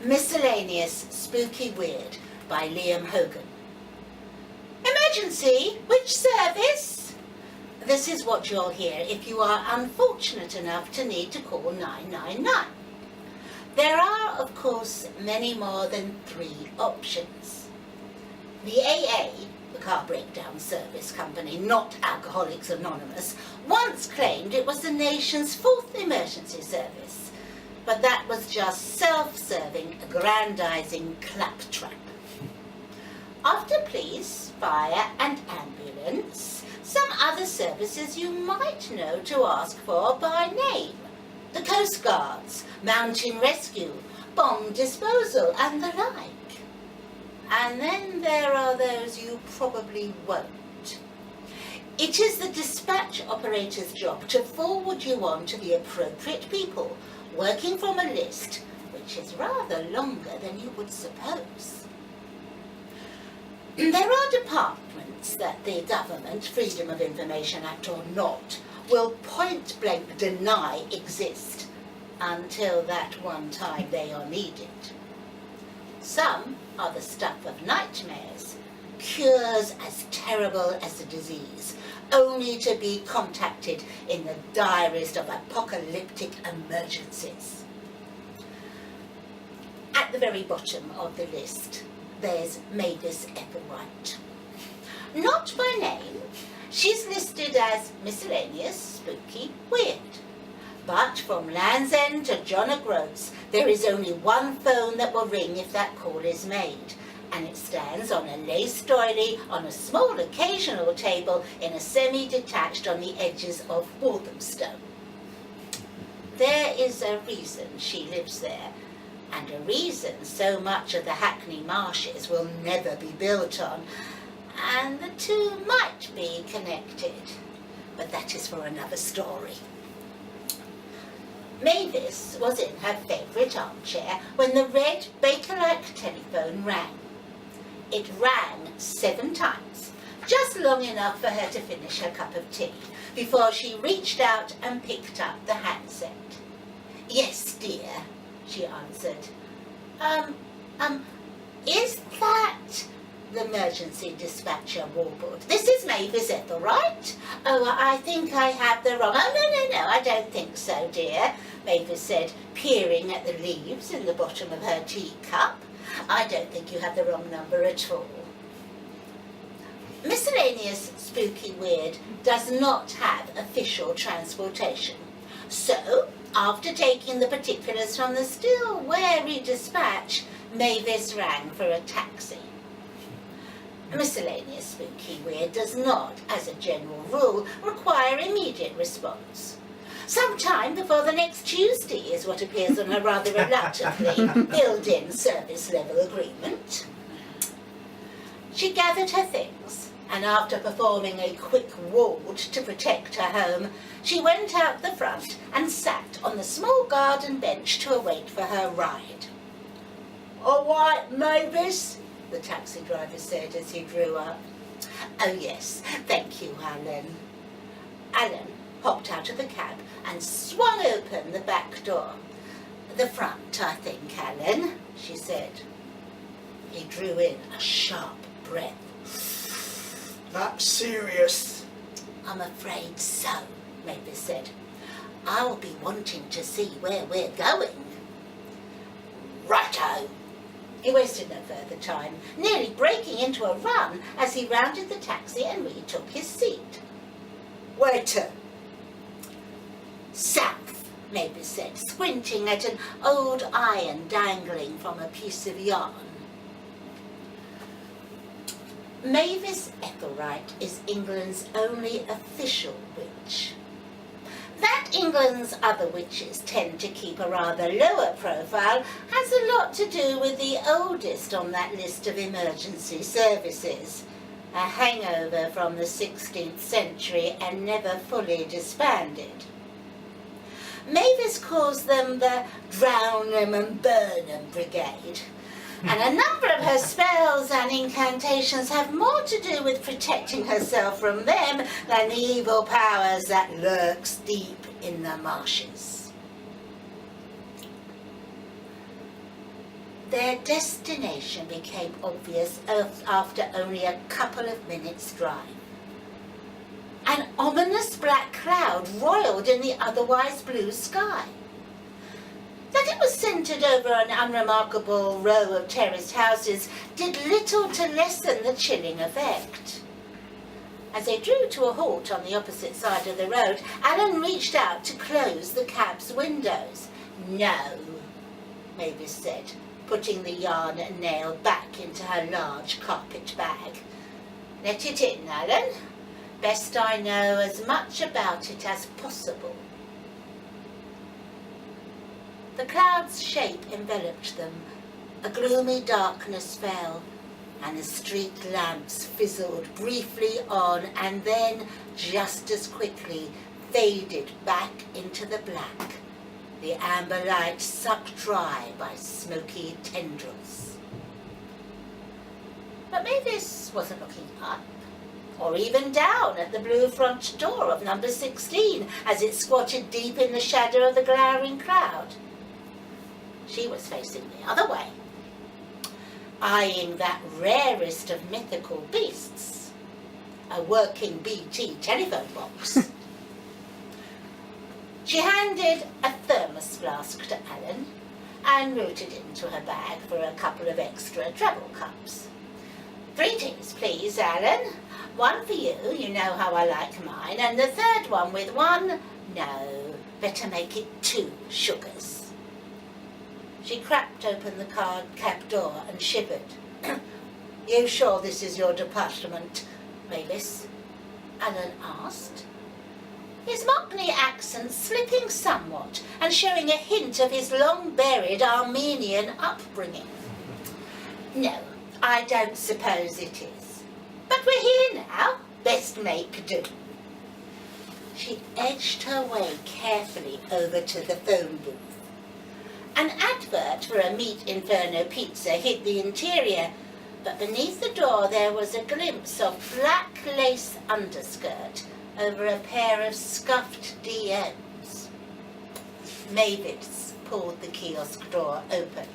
Miscellaneous, Spooky Weird by Liam Hogan. Emergency? Which service? This is what you'll hear if you are unfortunate enough to need to call 999. There are, of course, many more than 3 options. The AA, the car breakdown service company, not Alcoholics Anonymous, once claimed it was the nation's 4th emergency service. But that was just self-serving, aggrandizing claptrap. After police, fire and ambulance, some other services you might know to ask for by name. The Coast Guards, mountain rescue, bomb disposal and the like. And then there are those you probably won't. It is the dispatch operator's job to forward you on to the appropriate people, working from a list which is rather longer than you would suppose. There are departments that the government, Freedom of Information Act or not, will point blank deny exist until that one time they are needed. Some are the stuff of nightmares, cures as terrible as the disease, only to be contacted in the direst of apocalyptic emergencies. At the very bottom of the list, there's Mavis Ethelwright. Not by name, she's listed as Miscellaneous, Spooky, Weird. But from Land's End to John O'Groats, there is only one phone that will ring if that call is made, and it stands on a lace doily on a small occasional table in a semi-detached on the edges of Walthamstow. There is a reason she lives there, and a reason so much of the Hackney Marshes will never be built on, and the two might be connected, but that is for another story. Mavis was in her favourite armchair when the red Baker-like telephone rang. It rang 7 times, just long enough for her to finish her cup of tea, before she reached out and picked up the handset. "Yes, dear," she answered. Is that..." the emergency dispatcher warbled. "This is Mavis Ethelwright. Oh, I think I have the wrong..." "Oh, no, I don't think so, dear," Mavis said, peering at the leaves in the bottom of her teacup. "I don't think you have the wrong number at all." Miscellaneous Spooky Weird does not have official transportation. So, after taking the particulars from the still wary dispatch, Mavis rang for a taxi. Miscellaneous Spooky Weird does not, as a general rule, require immediate response. Sometime before the next Tuesday is what appears on a rather reluctantly filled-in service-level agreement. She gathered her things, and after performing a quick ward to protect her home, she went out the front and sat on the small garden bench to await for her ride. "All right, Mavis," the taxi driver said as he drew up. "Oh yes, thank you, Alan." Alan hopped out of the cab and swung open the back door. "The front, I think, Alan," she said. He drew in a sharp breath. "That's serious." "I'm afraid so," Mavis said. "I'll be wanting to see where we're going." "Righto." He wasted no further time, nearly breaking into a run as he rounded the taxi and retook his seat. "Where to?" "South," Mavis said, squinting at an old iron dangling from a piece of yarn. Mavis Ethelwright is England's only official witch. That England's other witches tend to keep a rather lower profile has a lot to do with the oldest on that list of emergency services, a hangover from the 16th century and never fully disbanded. Mavis calls them the Drown 'em and Burn 'em Brigade, and a number of her spells and incantations have more to do with protecting herself from them than the evil powers that lurks deep in. in the marshes. Their destination became obvious after only a couple of minutes' drive. An ominous black cloud roiled in the otherwise blue sky. That it was centred over an unremarkable row of terraced houses did little to lessen the chilling effect. As they drew to a halt on the opposite side of the road, Alan reached out to close the cab's windows. "No," Mavis said, putting the yarn nail back into her large carpet bag. "Let it in, Alan. Best I know as much about it as possible." The cloud's shape enveloped them. A gloomy darkness fell, and the street lamps fizzled briefly on and then, just as quickly, faded back into the black, the amber light sucked dry by smoky tendrils. But Mavis wasn't looking up, or even down at the blue front door of number 16 as it squatted deep in the shadow of the glowering cloud. She was facing the other way, eyeing that rarest of mythical beasts, a working BT telephone box. She handed a thermos flask to Alan and rooted it into her bag for a couple of extra travel cups. "3 teas, please, Alan. 1 for you, you know how I like mine, and the third one with 1, no, better make it 2 sugars." She cracked open the cab door and shivered. "You sure this is your department, Mavis?" Alan asked, his Mockney accent slipping somewhat and showing a hint of his long-buried Armenian upbringing. "No, I don't suppose it is. But we're here now. Best make do." She edged her way carefully over to the phone booth. An advert for a Meat Inferno pizza hid the interior, but beneath the door there was a glimpse of black lace underskirt over a pair of scuffed DMs. Mavis pulled the kiosk door open.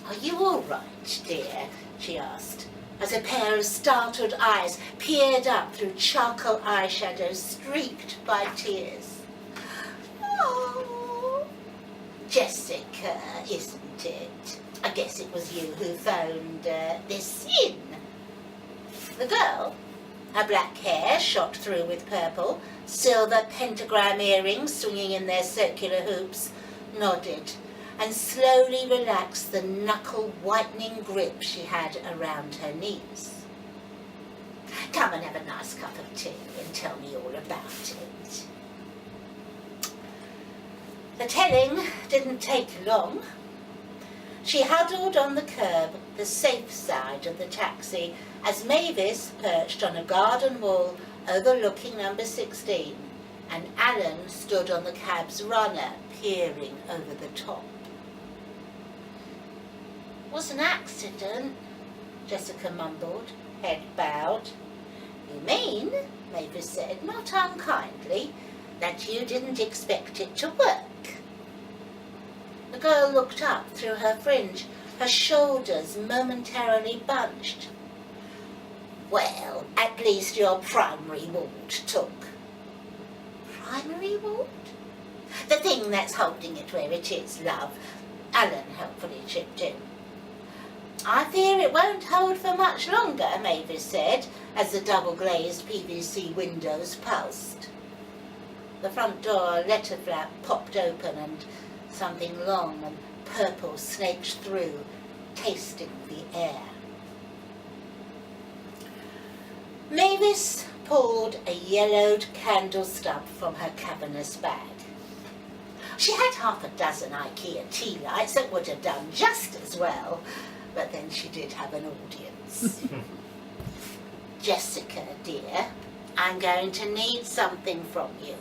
"Are you all right, dear?" she asked, as a pair of startled eyes peered up through charcoal eyeshadow streaked by tears. "Oh, Jessica, isn't it? I guess it was you who phoned this in." The girl, her black hair shot through with purple, silver pentagram earrings swinging in their circular hoops, nodded and slowly relaxed the knuckle-whitening grip she had around her knees. "Come and have a nice cup of tea and tell me all about it." The telling didn't take long. She huddled on the curb, the safe side of the taxi, as Mavis perched on a garden wall overlooking number 16, and Alan stood on the cab's runner, peering over the top. "Was an accident," Jessica mumbled, head bowed. "You mean," Mavis said, not unkindly, "that you didn't expect it to work?" The girl looked up through her fringe, her shoulders momentarily bunched. "Well, at least your primary ward took." "Primary ward?" "The thing that's holding it where it is, love," Alan helpfully chipped in. "I fear it won't hold for much longer," Mavis said, as the double-glazed PVC windows pulsed. The front door letter flap popped open and something long and purple snaked through, tasting the air. Mavis pulled a yellowed candle stub from her cavernous bag. She had 6 IKEA tea lights that would have done just as well, but then she did have an audience. "Jessica, dear, I'm going to need something from you."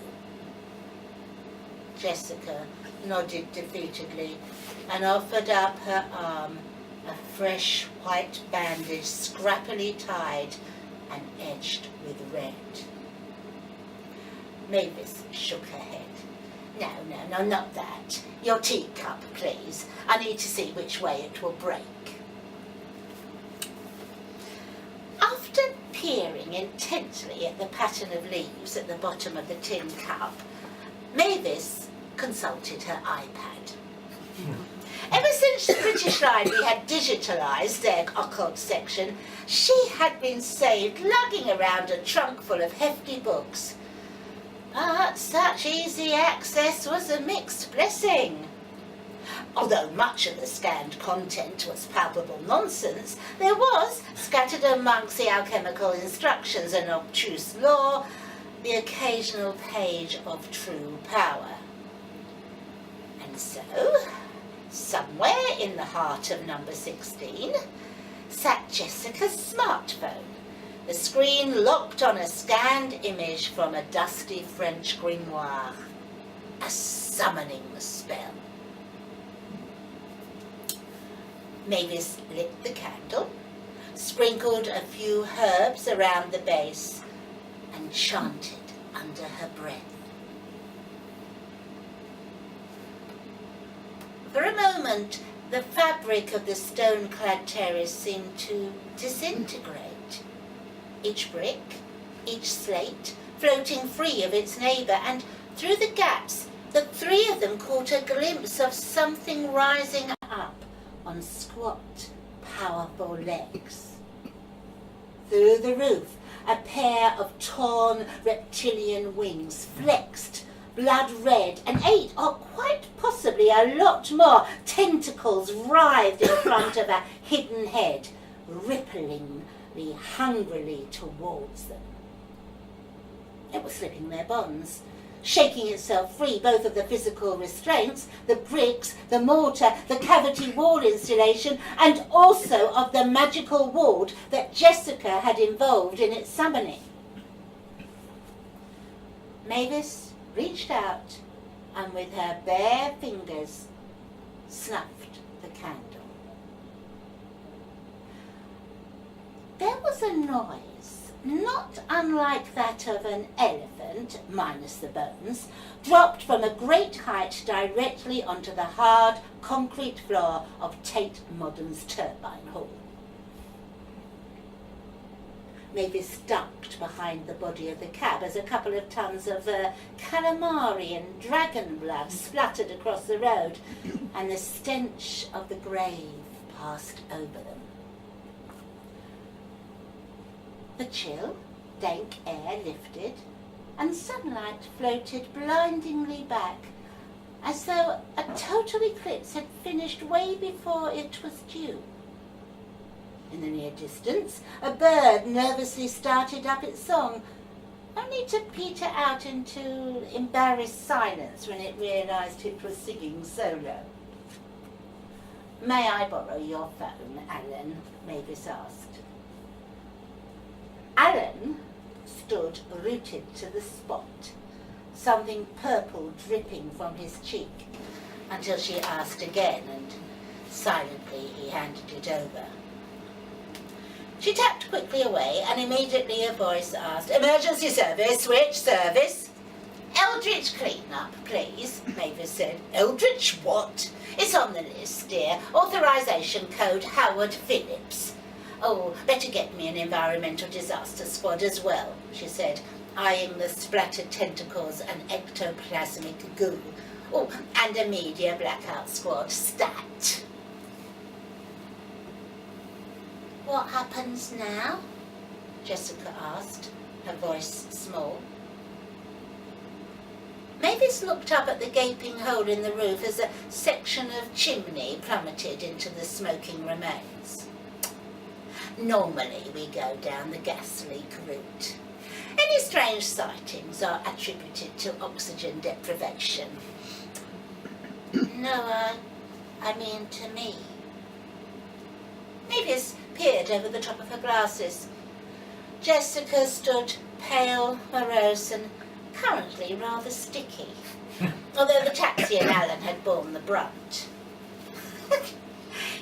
Jessica nodded defeatedly and offered up her arm, a fresh white bandage scrappily tied and edged with red. Mavis shook her head. No, not that. Your teacup, please. I need to see which way it will break. After peering intently at the pattern of leaves at the bottom of the tin cup, Mavis consulted her iPad. Ever since the British Library had digitalised their occult section, she had been saved lugging around a trunk full of hefty books. But such easy access was a mixed blessing. Although much of the scanned content was palpable nonsense, there was, scattered amongst the alchemical instructions and obtuse lore, the occasional page of true power. And so, somewhere in the heart of number 16, sat Jessica's smartphone, the screen locked on a scanned image from a dusty French grimoire. A summoning spell. Mavis lit the candle, sprinkled a few herbs around the base, and chanted under her breath. For a moment, the fabric of the stone-clad terrace seemed to disintegrate. Each brick, each slate, floating free of its neighbour, and through the gaps, the three of them caught a glimpse of something rising up on squat, powerful legs. Through the roof, a pair of torn reptilian wings flexed, blood red, and 8, or quite possibly a lot more, tentacles writhed in front of a hidden head, ripplingly, hungrily towards them. It was slipping their bonds, shaking itself free both of the physical restraints, the bricks, the mortar, the cavity wall installation, and also of the magical ward that Jessica had involved in its summoning. Mavis reached out and with her bare fingers snuffed the candle. There was a noise, not unlike that of an elephant, minus the bones, dropped from a great height directly onto the hard concrete floor of Tate Modern's turbine hall. Mavis ducked behind the body of the cab as a couple of tons of calamari and dragon blood spluttered across the road, and the stench of the grave passed over them. The chill, dank air lifted, and sunlight floated blindingly back, as though a total eclipse had finished way before it was due. In the near distance, a bird nervously started up its song, only to peter out into embarrassed silence when it realised it was singing solo. "May I borrow your phone, Alan?" Mavis asked. Alan stood rooted to the spot, something purple dripping from his cheek, until she asked again, and silently he handed it over. She tapped quickly away, and immediately a voice asked, "Emergency service, which service?" "Eldritch clean-up, please," Mavis said. "Eldritch what?" "It's on the list, dear. Authorization code Howard Phillips." "Oh, better get me an environmental disaster squad as well," she said, eyeing the splattered tentacles and ectoplasmic goo. "Oh, and a media blackout squad, stat." "What happens now?" Jessica asked, her voice small. Mavis looked up at the gaping hole in the roof as a section of chimney plummeted into the smoking remains. "Normally we go down the gas leak route. Any strange sightings are attributed to oxygen deprivation." "No, I mean to me." Mavis peered over the top of her glasses. Jessica stood pale, morose, and currently rather sticky, although the taxi and Alan had borne the brunt.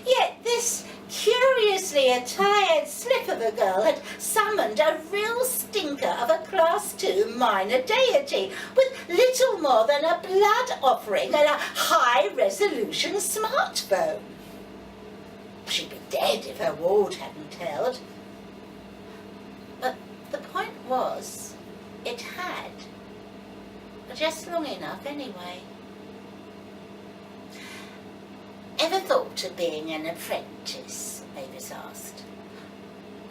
Yet this curiously attired slip of a girl had summoned a real stinker of a Class 2 minor deity, with little more than a blood offering and a high-resolution smartphone. She'd be dead if her ward hadn't held. But the point was, it had. Just long enough anyway. Ever thought of being an apprentice? Mavis asked.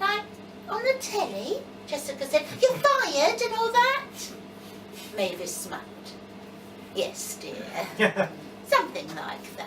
Like, on the telly? Jessica said, you're fired and all that? Mavis smiled. Yes, dear. Something like that.